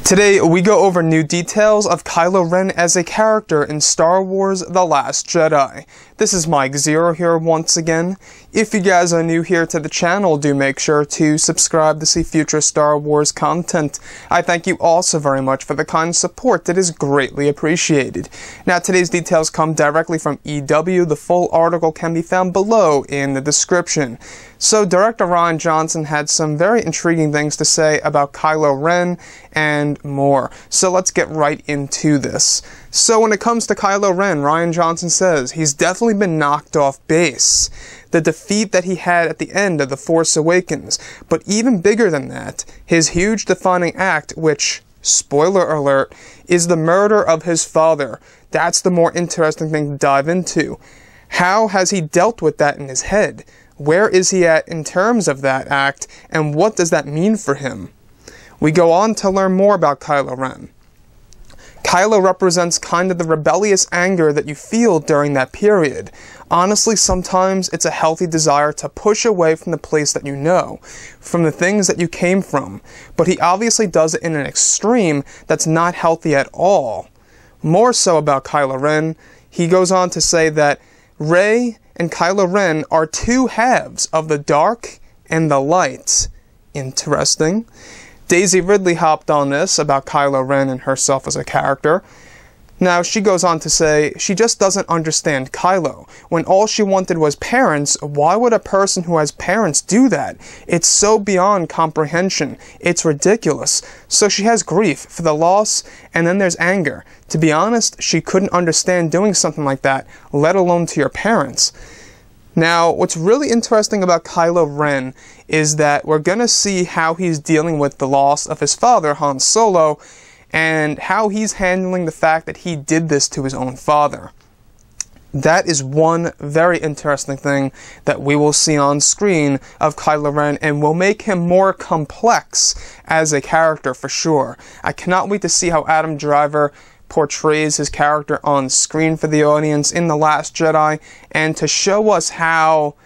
Today, we go over new details of Kylo Ren as a character in Star Wars The Last Jedi. This is Mike Zero here once again. If you guys are new here to the channel, do make sure to subscribe to see future Star Wars content. I thank you also very much for the kind support. It is greatly appreciated. Now, today's details come directly from EW. The full article can be found below in the description. So, Director Rian Johnson had some very intriguing things to say about Kylo Ren and more. So let's get right into this. So when it comes to Kylo Ren, Rian Johnson says he's definitely been knocked off base. The defeat that he had at the end of The Force Awakens, but even bigger than that, his huge defining act, which, spoiler alert, is the murder of his father. That's the more interesting thing to dive into. How has he dealt with that in his head? Where is he at in terms of that act, and what does that mean for him? We go on to learn more about Kylo Ren. Kylo represents kind of the rebellious anger that you feel during that period. Honestly, sometimes it's a healthy desire to push away from the place that you know, from the things that you came from, but he obviously does it in an extreme that's not healthy at all. More so about Kylo Ren, he goes on to say that Rey and Kylo Ren are two halves of the dark and the light. Interesting. Daisy Ridley hopped on this about Kylo Ren and herself as a character. Now, she goes on to say she just doesn't understand Kylo. When all she wanted was parents, why would a person who has parents do that? It's so beyond comprehension. It's ridiculous. So she has grief for the loss, and then there's anger. To be honest, she couldn't understand doing something like that, let alone to your parents. Now, what's really interesting about Kylo Ren is that we're going to see how he's dealing with the loss of his father, Han Solo, and how he's handling the fact that he did this to his own father. That is one very interesting thing that we will see on screen of Kylo Ren, and will make him more complex as a character for sure. I cannot wait to see how Adam Driver portrays his character on screen for the audience in The Last Jedi, and to show us how,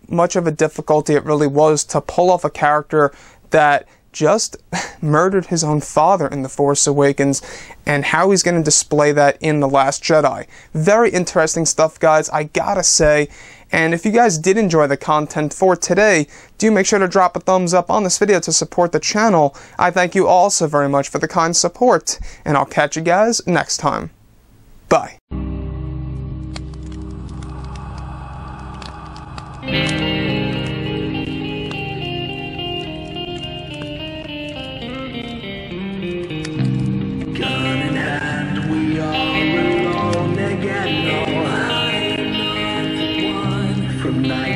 much of a difficulty it really was to pull off a character that just murdered his own father in The Force Awakens, and how he's going to display that in The Last Jedi. Very interesting stuff, guys, I gotta say. And if you guys did enjoy the content for today, do make sure to drop a thumbs up on this video to support the channel. I thank you all so very much for the kind support, and I'll catch you guys next time. Bye. Gun in hand, we are alone again. No, I am not the one from night.